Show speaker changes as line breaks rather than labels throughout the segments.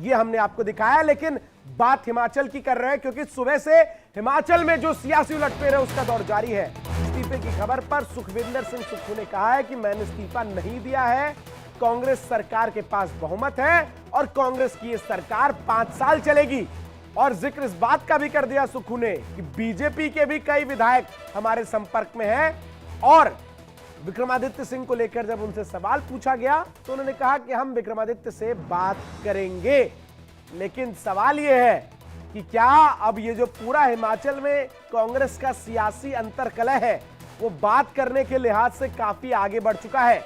ये हमने आपको दिखाया। लेकिन बात हिमाचल की कर रहे हैं, क्योंकि सुबह से हिमाचल में जो सियासी उलटफेर है उसका दौर जारी है। इस्तीफे की खबर पर सुखविंदर सिंह सुक्खू ने कहा है कि मैंने इस्तीफा नहीं दिया है, कांग्रेस सरकार के पास बहुमत है और कांग्रेस की ये सरकार 5 साल चलेगी। और जिक्र इस बात का भी कर दिया सुक्खू ने कि बीजेपी के भी कई विधायक हमारे संपर्क में हैं। और विक्रमादित्य सिंह को लेकर जब उनसे सवाल पूछा गया तो उन्होंने कहा कि हम विक्रमादित्य से बात करेंगे। लेकिन सवाल यह है कि क्या अब ये जो पूरा हिमाचल में कांग्रेस का सियासी अंतरकलह है वो बात करने के लिहाज से काफी आगे बढ़ चुका है।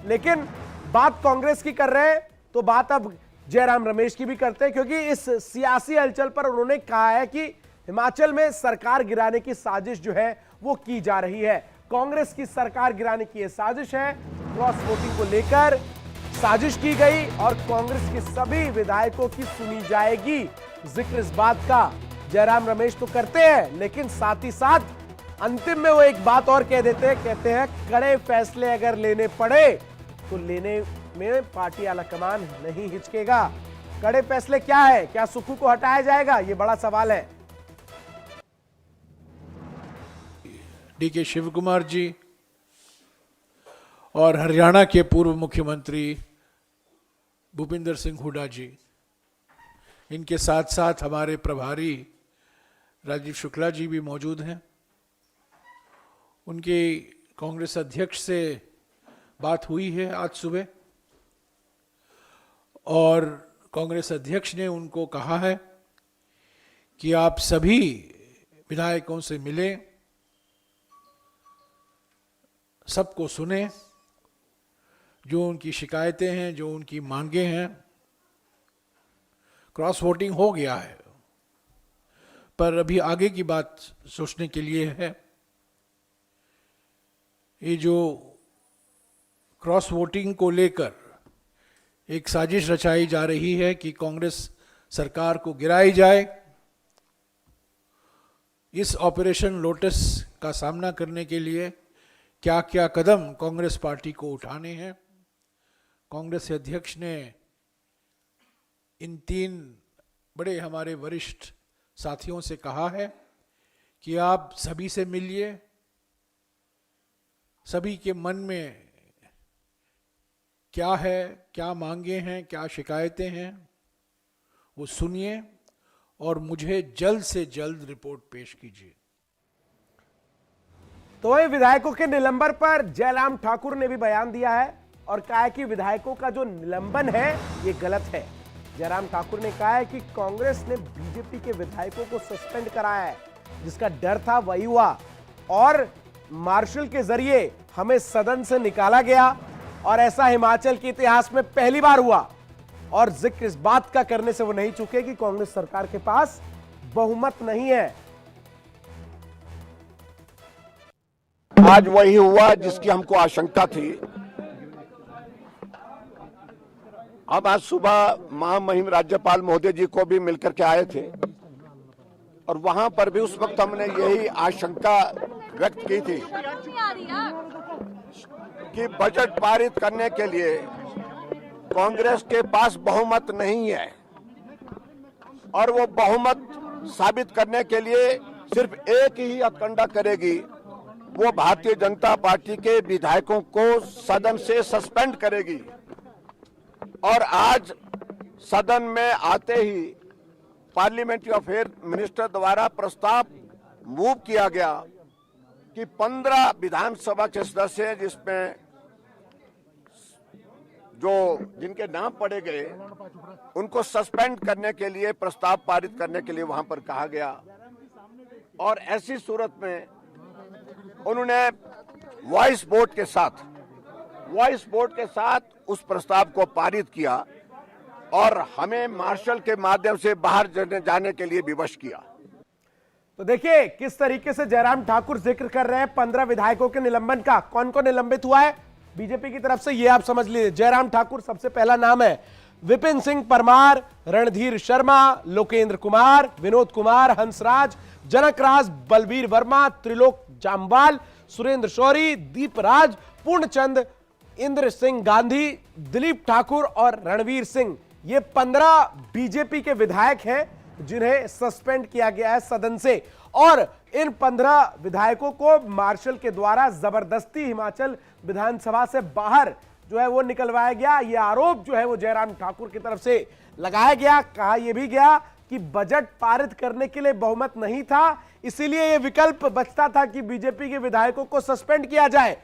लेकिन बात कांग्रेस की कर रहे हैं तो बात अब जयराम रमेश की भी करते हैं, क्योंकि इस सियासी हलचल पर उन्होंने कहा है कि हिमाचल में सरकार गिराने की साजिश जो है वो की जा रही है। कांग्रेस की सरकार गिराने की यह साजिश है, क्रॉस वोटिंग को लेकर साजिश की गई और कांग्रेस के सभी विधायकों की सुनी जाएगी। जिक्र इस बात का जयराम रमेश तो करते हैं, लेकिन साथ ही साथ अंतिम में वो एक बात और कह देते हैं, कहते हैं कड़े फैसले अगर लेने पड़े तो लेने में पार्टी आलाकमान नहीं हिचकेगा। कड़े फैसले क्या है? क्या सुक्खू को हटाया जाएगा? ये बड़ा सवाल है।
डीके शिव कुमार जी और हरियाणा के पूर्व मुख्यमंत्री भूपिंदर सिंह हुड्डा जी, इनके साथ साथ हमारे प्रभारी राजीव शुक्ला जी भी मौजूद हैं। उनके कांग्रेस अध्यक्ष से बात हुई है आज सुबह और कांग्रेस अध्यक्ष ने उनको कहा है कि आप सभी विधायकों से मिलें, सबको सुने, जो उनकी शिकायतें हैं, जो उनकी मांगे हैं। क्रॉस वोटिंग हो गया है, पर अभी आगे की बात सोचने के लिए है। ये जो क्रॉस वोटिंग को लेकर एक साजिश रचाई जा रही है कि कांग्रेस सरकार को गिराई जाए, इस ऑपरेशन लोटस का सामना करने के लिए क्या क्या कदम कांग्रेस पार्टी को उठाने हैं। कांग्रेस अध्यक्ष ने इन 3 बड़े हमारे वरिष्ठ साथियों से कहा है कि आप सभी से मिलिए, सभी के मन में क्या है, क्या मांगे हैं, क्या शिकायतें हैं, वो सुनिए और मुझे जल्द से जल्द रिपोर्ट पेश कीजिए।
तो वही विधायकों के निलंबन पर जयराम ठाकुर ने भी बयान दिया है और कहा है कि विधायकों का जो निलंबन है ये गलत है। जयराम ठाकुर ने कहा है कि कांग्रेस ने बीजेपी के विधायकों को सस्पेंड कराया है, जिसका डर था वही हुआ और मार्शल के जरिए हमें सदन से निकाला गया और ऐसा हिमाचल के इतिहास में पहली बार हुआ। और जिक्र इस बात का करने से वो नहीं चुके कि कांग्रेस सरकार के पास बहुमत नहीं है।
आज वही हुआ जिसकी हमको आशंका थी। हम आज सुबह महामहिम राज्यपाल महोदय जी को भी मिलकर के आए थे और वहां पर भी उस वक्त हमने यही आशंका व्यक्त की थी कि बजट पारित करने के लिए कांग्रेस के पास बहुमत नहीं है और वो बहुमत साबित करने के लिए सिर्फ एक ही हथकंडा करेगी, वो भारतीय जनता पार्टी के विधायकों को सदन से सस्पेंड करेगी। और आज सदन में आते ही पार्लियामेंट्री अफेयर मिनिस्टर द्वारा प्रस्ताव मूव किया गया कि 15 विधानसभा के सदस्य हैं, जिसमें जिनके नाम पढ़े गए उनको सस्पेंड करने के लिए प्रस्ताव पारित करने के लिए वहां पर कहा गया। और ऐसी सूरत में उन्होंने वॉइस वोट के साथ उस प्रस्ताव को पारित किया और हमें मार्शल के माध्यम से बाहर जाने के लिए विवश किया।
तो देखिए किस तरीके से जयराम ठाकुर जिक्र कर रहे हैं 15 विधायकों के निलंबन का। कौन कौन निलंबित हुआ है बीजेपी की तरफ से, ये आप समझ लीजिए। जयराम ठाकुर सबसे पहला नाम है, विपिन सिंह परमार, रणधीर शर्मा, लोकेंद्र कुमार, विनोद कुमार, हंसराज, जनकराज, बलबीर वर्मा, त्रिलोक जामवाल, सुरेंद्र शौरी, दीपराज, पूर्णचंद, इंद्र सिंह गांधी, दिलीप ठाकुर और रणवीर सिंह, ये 15 बीजेपी के विधायक हैं जिन्हें सस्पेंड किया गया है सदन से, और इन 15 विधायकों को मार्शल के द्वारा जबरदस्ती हिमाचल विधानसभा से बाहर जो है वो निकलवाया गया। ये आरोप जो है वो जयराम ठाकुर की तरफ से लगाया गया। कहा यह भी गया कि बजट पारित करने के लिए बहुमत नहीं था, इसीलिए यह विकल्प बचता था कि बीजेपी के विधायकों को सस्पेंड किया जाए।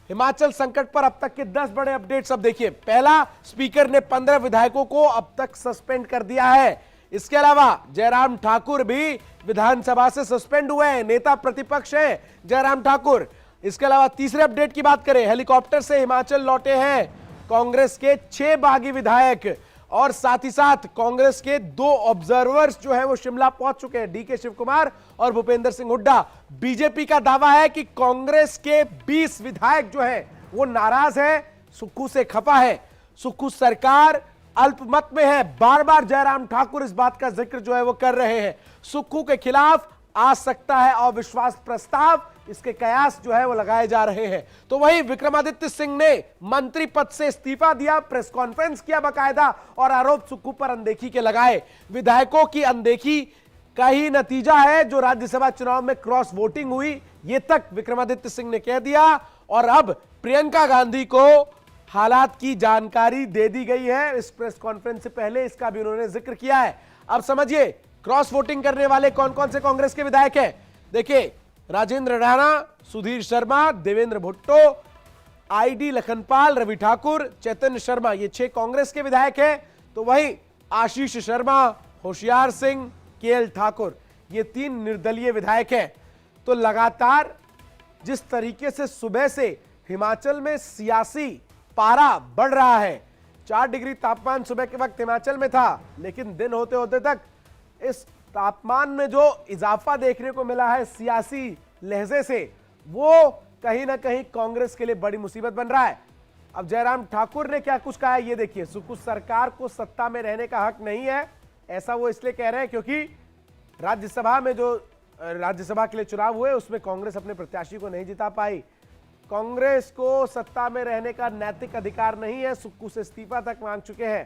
हिमाचल संकट पर अब तक के 10 बड़े अपडेट्स अब देखिए। पहला, स्पीकर ने 15 विधायकों को अब तक सस्पेंड कर दिया है। इसके अलावा जयराम ठाकुर भी विधानसभा से सस्पेंड हुए हैं, नेता प्रतिपक्ष हैं जयराम ठाकुर। इसके अलावा तीसरे अपडेट की बात करें, हेलीकॉप्टर से हिमाचल लौटे हैं कांग्रेस के 6 बागी विधायक, और साथ ही साथ कांग्रेस के 2 ऑब्जर्वर्स जो है वो शिमला पहुंच चुके हैं, डीके शिव कुमार और भूपेंद्र सिंह हुड्डा। बीजेपी का दावा है कि कांग्रेस के 20 विधायक जो है वो नाराज है, सुक्खू से खफा है, सुक्खू सरकार अल्पमत में है। बार बार जयराम ठाकुर इस बात का जिक्र जो है वो कर रहे हैं। सुक्खू के खिलाफ आ सकता है अविश्वास प्रस्ताव, इसके कयास जो है वो लगाए जा रहे हैं। तो वही विक्रमादित्य सिंह ने मंत्री पद से इस्तीफा दिया, प्रेस कॉन्फ्रेंस किया बाकायदा, और आरोप सुक्खू पर अनदेखी के लगाए। विधायकों की अनदेखी का ही नतीजा है जो राज्यसभा चुनाव में क्रॉस वोटिंग हुई, ये तक विक्रमादित्य सिंह ने कह दिया। और अब प्रियंका गांधी को हालात की जानकारी दे दी गई है। इस प्रेस कॉन्फ्रेंस से पहले इसका भी उन्होंने जिक्र किया है। अब समझिए क्रॉस वोटिंग करने वाले कौन कौन से कांग्रेस के विधायक हैं। देखिए, राजेंद्र राणा, सुधीर शर्मा, देवेंद्र भुट्टो, आईडी लखनपाल, रवि ठाकुर, चैतन्य शर्मा, ये 6 कांग्रेस के विधायक हैं। तो वही आशीष शर्मा, होशियार सिंह, केएल ठाकुर, ये 3 निर्दलीय विधायक हैं। तो लगातार जिस तरीके से सुबह से हिमाचल में सियासी पारा बढ़ रहा है, 4 डिग्री तापमान सुबह के वक्त हिमाचल में था, लेकिन दिन होते होते तक इस तापमान में जो इजाफा देखने को मिला है सियासी लहजे से, वो कहीं ना कहीं कांग्रेस के लिए बड़ी मुसीबत बन रहा है। अब जयराम ठाकुर ने क्या कुछ कहा है ये देखिए। सुक्खू सरकार को सत्ता में रहने का हक नहीं है, ऐसा वो इसलिए कह रहे हैं क्योंकि राज्यसभा में जो राज्यसभा के लिए चुनाव हुए उसमें कांग्रेस अपने प्रत्याशी को नहीं जिता पाई। कांग्रेस को सत्ता में रहने का नैतिक अधिकार नहीं है, सुक्खू से इस्तीफा तक मांग चुके हैं।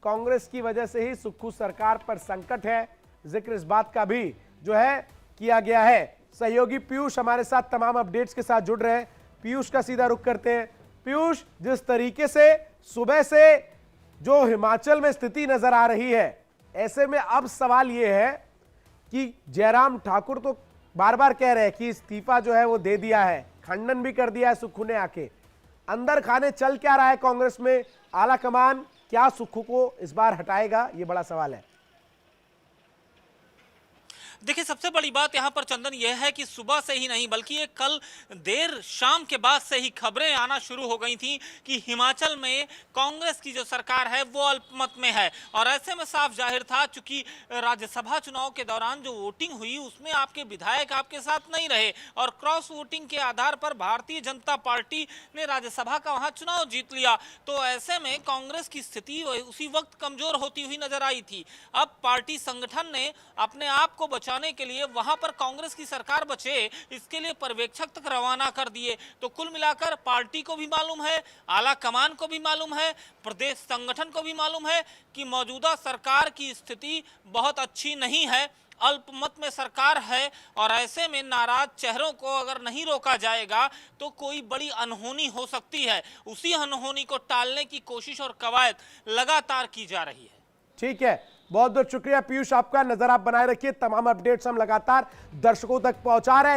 कांग्रेस की वजह से ही सुक्खू सरकार पर संकट है, जिक्र इस बात का भी जो है किया गया है। सहयोगी पीयूष हमारे साथ तमाम अपडेट्स के साथ जुड़ रहे हैं। पीयूष का सीधा रुख करते हैं। पीयूष, जिस तरीके से सुबह से जो हिमाचल में स्थिति नजर आ रही है, ऐसे में अब सवाल यह है कि जयराम ठाकुर तो बार बार कह रहे हैं कि इस्तीफा जो है वो दे दिया है, खंडन भी कर दिया है सुक्खू ने आके। अंदर खाने चल क्या रहा है कांग्रेस में? आला कमान क्या सुक्खू को इस बार हटाएगा, ये बड़ा सवाल है।
देखिए, सबसे बड़ी बात यहाँ पर चंदन यह है कि सुबह से ही नहीं बल्कि ये कल देर शाम के बाद से ही खबरें आना शुरू हो गई थी कि हिमाचल में कांग्रेस की जो सरकार है वो अल्पमत में है। और ऐसे में साफ जाहिर था, चूंकि राज्यसभा चुनाव के दौरान जो वोटिंग हुई उसमें आपके विधायक आपके साथ नहीं रहे और क्रॉस वोटिंग के आधार पर भारतीय जनता पार्टी ने राज्यसभा का वहां चुनाव जीत लिया। तो ऐसे में कांग्रेस की स्थिति उसी वक्त कमजोर होती हुई नजर आई थी। अब पार्टी संगठन ने अपने आप को बचाने के लिए वहां पर कांग्रेस की सरकार बचे, इसके लिए पर्यवेक्षक तक रवाना कर दिए। तो कुल मिलाकर पार्टी को भी मालूम है, आला कमान को भी मालूम है, प्रदेश संगठन को भी मालूम है कि मौजूदा सरकार की स्थिति बहुत अच्छी नहीं है, अल्पमत में सरकार है। और ऐसे में नाराज चेहरों को अगर नहीं रोका जाएगा तो कोई बड़ी अनहोनी हो सकती है। उसी अनहोनी को टालने की कोशिश और कवायद लगातार की जा रही है।
ठीक है, बहुत बहुत शुक्रिया पीयूष आपका। नजर आप बनाए रखिए, तमाम अपडेट्स हम लगातार दर्शकों तक पहुंचा रहे हैं।